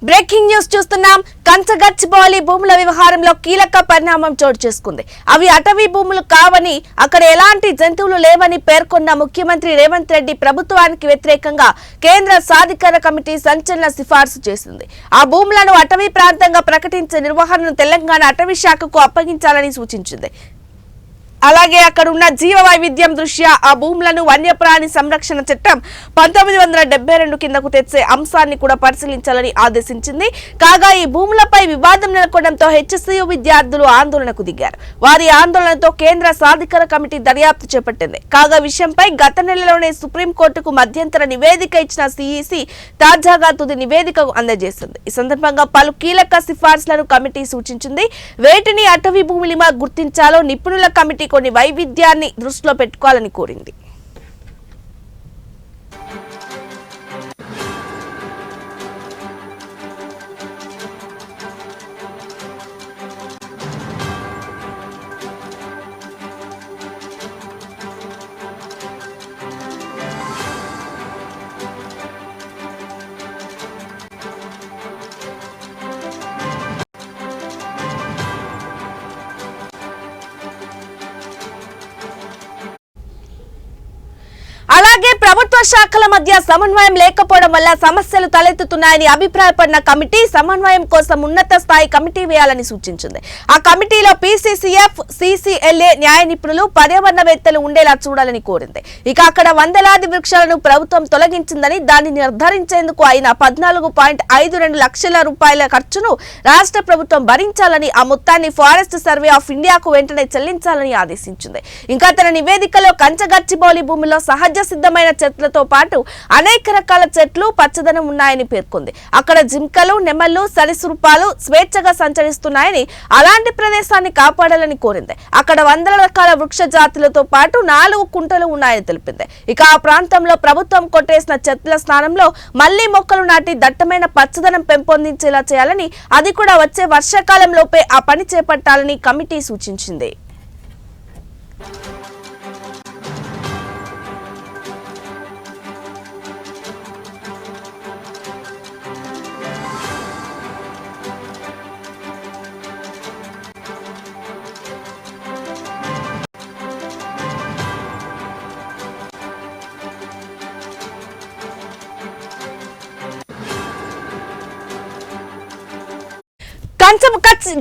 Breaking news చూస్తున్నాం. కంచగచ్చిబౌలి భూముల వ్యవహారంలో కీలక పరిణామం చోటు చేసుకుంది. అవి అటవీ భూములు కావని, అక్కడ ఎలాంటి జంతువులు లేవని పేర్కొన్న ముఖ్యమంత్రి రేవంత్ రెడ్డి ప్రభుత్వానికి వ్యతిరేకంగా కేంద్ర సాధికార కమిటీ సంచలన సిఫార్సు చేసింది. ఆ భూములను అటవీ ప్రాంతంగా ప్రకటించే నిర్వహణను తెలంగాణ అటవీ శాఖకు అప్పగించాలని సూచించింది. అలాగే అక్కడ ఉన్న జీవ వైవిధ్యం దృష్ట్యా ఆ భూములను వన్యప్రాణి సంరక్షణ చట్టం 1972 కిందకు తెచ్చే అంశాన్ని కూడా పరిశీలించాలని ఆదేశించింది. కాగా ఈ భూములపై వివాదం నెలకొనడంతో హెచ్సియు విద్యార్థులు ఆందోళనకు దిగారు. వారి ఆందోళనతో కేంద్ర సాధికార కమిటీ దర్యాప్తు చేపట్టింది. కాగా విషయంపై గత నెలలోనే సుప్రీంకోర్టుకు మధ్యంతర నివేదిక ఇచ్చిన సిఈసి తాజాగా తుది నివేదికకు అందజేసింది. ఈ సందర్భంగా పలు కీలక సిఫార్సులను కమిటీ సూచించింది. వేటిని అటవీ భూములుగా గుర్తించాలో నిపుణుల కమిటీ కొన్ని వైవిధ్యాన్ని దృష్టిలో పెట్టుకోవాలని కోరింది. అలాగే ప్రభుత్వ శాఖల మధ్య సమన్వయం లేకపోవడం వల్ల సమస్యలు తలెత్తుతున్నాయని అభిప్రాయపడిన కమిటీ సమన్వయం కోసం ఉన్నత స్థాయి కమిటీ వేయాలని సూచించింది. ఆ కమిటీలో పీసీసీఎఫ్, సీసీఎల్ఏ, న్యాయ నిపుణులు, పర్యావరణవేత్తలు ఉండేలా చూడాలని కోరింది. ఇక అక్కడ వందలాది వృక్షాలను ప్రభుత్వం తొలగించిందని, దాన్ని నిర్ధారించేందుకు అయిన 14.52 లక్షల రూపాయల ఖర్చును రాష్ట్ర ప్రభుత్వం భరించాలని, ఆ మొత్తాన్ని ఫారెస్ట్ సర్వే ఆఫ్ ఇండియాకు వెంటనే చెల్లించాలని ఆదేశించింది. ఇంకా తన నివేదికలో కంచగచ్చిబౌలి భూమిలో సహజ సిద్ధమైన చెట్లతో పాటు అనేక రకాల చెట్లు, పచ్చదనం ఉన్నాయని పేర్కొంది. అక్కడ జింకలు, నెమళ్లు, సరీసృపాలు స్వేచ్ఛగా సంచరిస్తున్నాయని, అలాంటి ప్రదేశాన్ని కాపాడాలని కోరింది. అక్కడ వందల రకాల వృక్ష జాతులతో పాటు 4 కుంటలు ఉన్నాయని తెలిపింది. ఇక ఆ ప్రాంతంలో ప్రభుత్వం కొట్టేసిన చెట్ల స్థానంలో మళ్లీ మొక్కలు నాటి దట్టమైన పచ్చదనం పెంపొందించేలా చేయాలని, అది కూడా వచ్చే వర్షాకాలంలోపే ఆ పని చేపట్టాలని కమిటీ సూచించింది.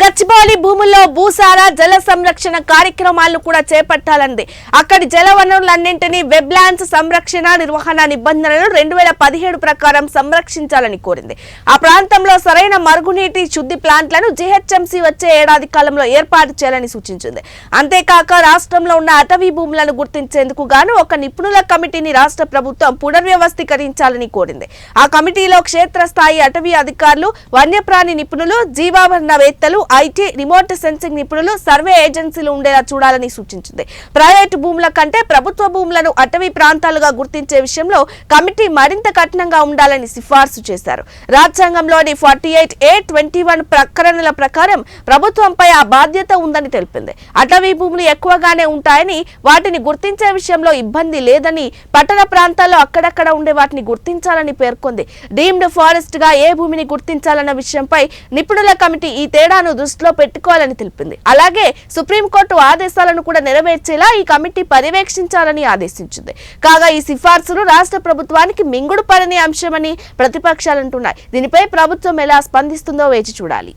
గచ్చిబౌలి భూముల్లో భూసార జల సంరక్షణ కార్యక్రమాలను కూడా చేపట్టాలంది. అక్కడి జల వనరులన్నింటినీ వెబ్లాండ్స్ సంరక్షణ నిర్వహణ నిబంధనలు 2017 ప్రకారం సంరక్షించాలని కోరింది. ఆ ప్రాంతంలో సరైన మరుగునీటి శుద్ధి ప్లాంట్లను జీహెచ్ఎంసీ వచ్చే ఏడాది కాలంలో ఏర్పాటు చేయాలని సూచించింది. అంతేకాక రాష్ట్రంలో ఉన్న అటవీ భూములను గుర్తించేందుకు గాను ఒక నిపుణుల కమిటీని రాష్ట్ర ప్రభుత్వం పునర్వ్యవస్థీకరించాలని కోరింది. ఆ కమిటీలో క్షేత్రస్థాయి అటవీ అధికారులు, వన్యప్రాణి నిపుణులు, జీవావరణవేత్తలు, ఐటీ, రిమోట్ సెన్సింగ్ నిపుణులు, సర్వే ఏజెన్సీలు ఉండేలా చూడాలని సూచించింది. ప్రైవేటు భూముల కంటే ప్రభుత్వ భూములను అటవీ ప్రాంతాలుగా గుర్తించే విషయంలో కమిటీ మరింత కఠినంగా ఉండాలని సిఫార్సు చేశారు. రాజ్యాంగంలోని 48A-21 ప్రకరణల ప్రకారం ప్రభుత్వంపై ఆ బాధ్యత ఉందని తెలిపింది. అటవీ భూములు ఎక్కువగానే ఉంటాయని, వాటిని గుర్తించే విషయంలో ఇబ్బంది లేదని, పట్టణ ప్రాంతాల్లో అక్కడక్కడ ఉండే వాటిని గుర్తించాలని పేర్కొంది. డీమ్డ్ ఫారెస్ట్ గా ఏ భూమిని గుర్తించాలన్న విషయంపై నిపుణుల కమిటీ ఈ తేడాను దృష్టిలో పెట్టుకోవాలని తెలిపింది. అలాగే సుప్రీంకోర్టు ఆదేశాలను కూడా నెరవేర్చేలా ఈ కమిటీ పర్యవేక్షించాలని ఆదేశించింది. కాగా ఈ సిఫార్సులు రాష్ట్ర ప్రభుత్వానికి మింగుడు పడని అంశమని ప్రతిపక్షాలంటున్నాయి. దీనిపై ప్రభుత్వం ఎలా స్పందిస్తుందో వేచి చూడాలి.